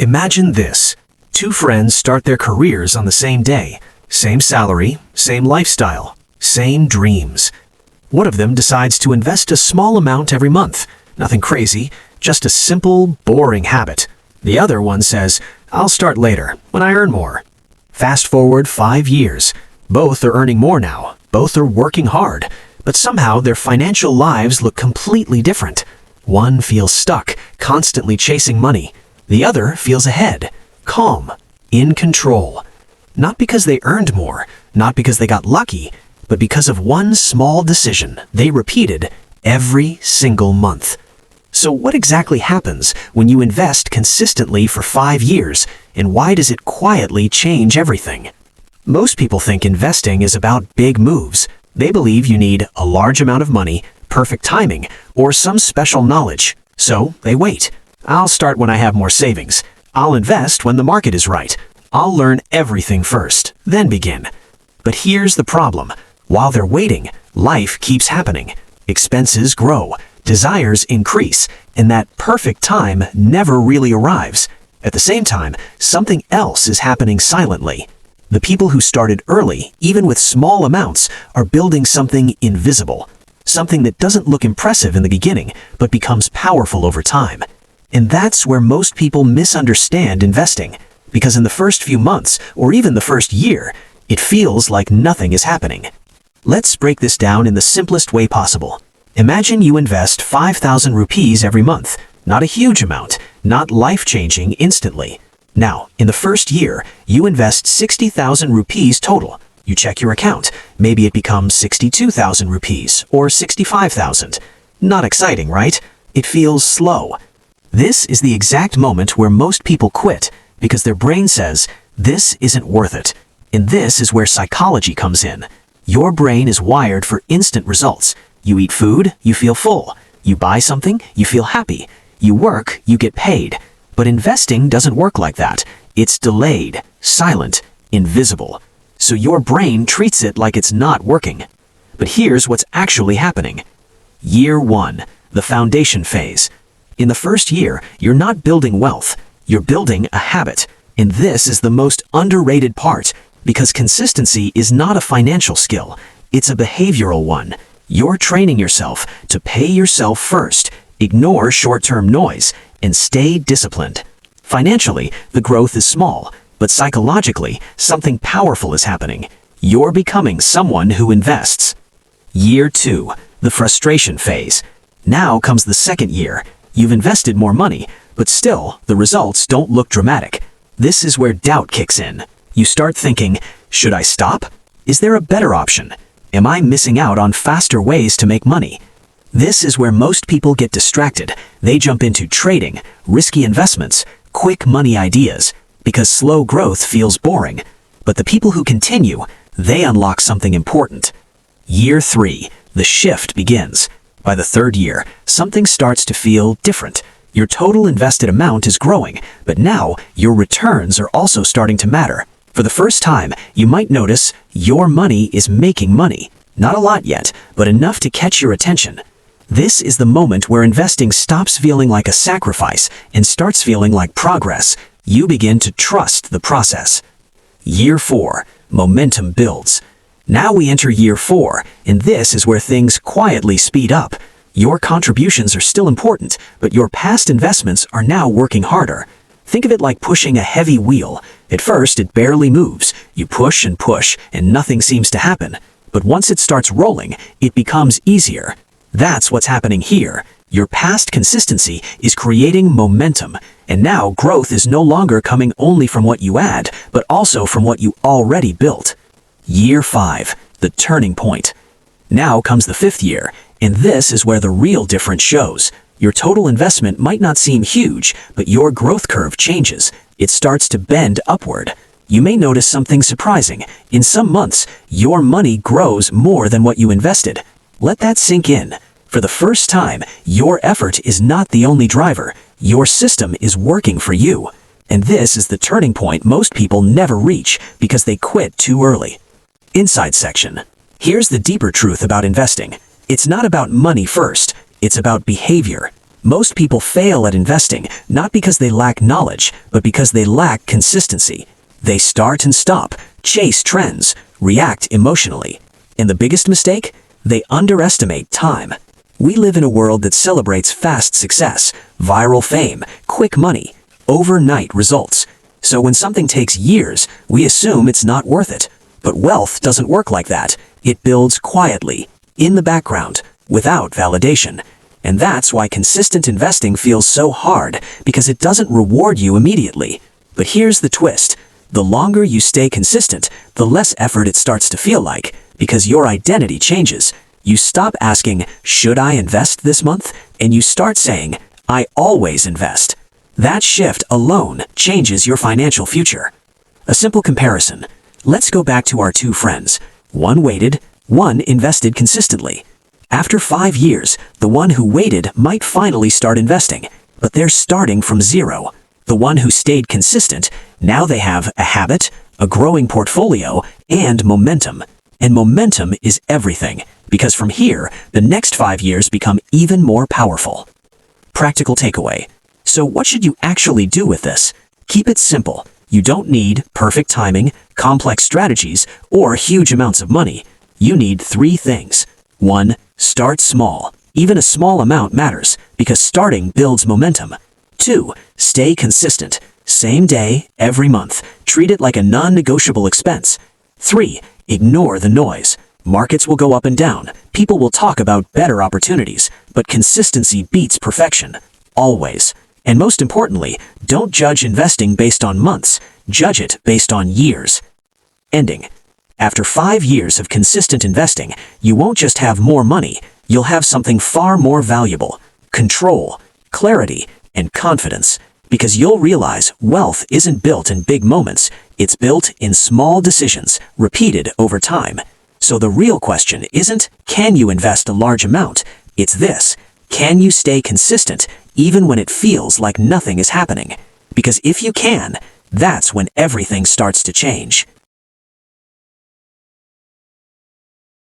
Imagine this. Two friends start their careers on the same day. Same salary, same lifestyle, same dreams. One of them decides to invest a small amount every month. Nothing crazy, just a simple, boring habit. The other one says, "I'll start later, when I earn more." Fast forward 5 years. Both are earning more now. Both are working hard. But somehow their financial lives look completely different. One feels stuck, constantly chasing money. The other feels ahead, calm, in control. Not because they earned more, not because they got lucky, but because of one small decision they repeated every single month. So what exactly happens when you invest consistently for 5 years, and why does it quietly change everything? Most people think investing is about big moves. They believe you need a large amount of money, perfect timing, or some special knowledge. So they wait. I'll start when I have more savings. I'll invest when the market is right. I'll learn everything first, then begin. But here's the problem. While they're waiting, life keeps happening. Expenses grow, desires increase, and that perfect time never really arrives. At the same time, something else is happening silently. The people who started early, even with small amounts, are building something invisible. Something that doesn't look impressive in the beginning, but becomes powerful over time. And that's where most people misunderstand investing. Because in the first few months, or even the first year, it feels like nothing is happening. Let's break this down in the simplest way possible. Imagine you invest 5,000 rupees every month. Not a huge amount, not life-changing instantly. Now, in the first year, you invest 60,000 rupees total. You check your account. Maybe it becomes 62,000 rupees or 65,000. Not exciting, right? It feels slow. This is the exact moment where most people quit because their brain says, this isn't worth it. And this is where psychology comes in. Your brain is wired for instant results. You eat food, you feel full. You buy something, you feel happy. You work, you get paid. But investing doesn't work like that. It's delayed, silent, invisible. So your brain treats it like it's not working. But here's what's actually happening. Year 1, the foundation phase. In the first year, you're not building wealth. You're building a habit. And this is the most underrated part, because consistency is not a financial skill. It's a behavioral one. You're training yourself to pay yourself first, ignore short-term noise, and stay disciplined. Financially, the growth is small, but psychologically, something powerful is happening. You're becoming someone who invests. Year 2, the frustration phase. Now comes the second year. You've invested more money, but still, the results don't look dramatic. This is where doubt kicks in. You start thinking, should I stop? Is there a better option? Am I missing out on faster ways to make money? This is where most people get distracted. They jump into trading, risky investments, quick money ideas, because slow growth feels boring. But the people who continue, they unlock something important. Year 3, the shift begins. By the third year, something starts to feel different. Your total invested amount is growing, but now your returns are also starting to matter. For the first time, you might notice your money is making money. Not a lot yet, but enough to catch your attention. This is the moment where investing stops feeling like a sacrifice and starts feeling like progress. You begin to trust the process. Year 4, momentum builds. Now we enter year 4, and this is where things quietly speed up. Your contributions are still important, but your past investments are now working harder. Think of it like pushing a heavy wheel. At first, it barely moves. You push, and nothing seems to happen. But once it starts rolling, it becomes easier. That's what's happening here. Your past consistency is creating momentum, and now growth is no longer coming only from what you add, but also from what you already built. Year 5, the turning point. Now comes the 5th year, and this is where the real difference shows. Your total investment might not seem huge, but your growth curve changes. It starts to bend upward. You may notice something surprising. In some months, your money grows more than what you invested. Let that sink in. For the first time, your effort is not the only driver. Your system is working for you. And this is the turning point most people never reach because they quit too early. Inside section. Here's the deeper truth about investing. It's not about money first. It's about behavior. Most people fail at investing not because they lack knowledge, but because they lack consistency. They start and stop, chase trends, react emotionally. And the biggest mistake? They underestimate time. We live in a world that celebrates fast success, viral fame, quick money, overnight results. So when something takes years, we assume it's not worth it. But wealth doesn't work like that. It builds quietly, in the background, without validation. And that's why consistent investing feels so hard, because it doesn't reward you immediately. But here's the twist. The longer you stay consistent, the less effort it starts to feel like, because your identity changes. You stop asking, should I invest this month? And you start saying, I always invest. That shift alone changes your financial future. A simple comparison. Let's go back to our two friends. One waited, one invested consistently. After 5 years, the one who waited might finally start investing, but they're starting from zero. The one who stayed consistent, now they have a habit, a growing portfolio, and momentum. And momentum is everything, because from here, the next 5 years become even more powerful. Practical takeaway. So what should you actually do with this? Keep it simple. You don't need perfect timing, complex strategies, or huge amounts of money. You need 3 things. 1. Start small. Even a small amount matters, because starting builds momentum. 2. Stay consistent. Same day, every month. Treat it like a non-negotiable expense. 3. Ignore the noise. Markets will go up and down. People will talk about better opportunities, but consistency beats perfection. Always. And most importantly, don't judge investing based on months. Judge it based on years. Ending. After 5 years of consistent investing, you won't just have more money, you'll have something far more valuable: control, clarity, and confidence. Because you'll realize wealth isn't built in big moments, it's built in small decisions, repeated over time. So the real question isn't, can you invest a large amount? It's this: can you stay consistent even when it feels like nothing is happening? Because if you can, that's when everything starts to change.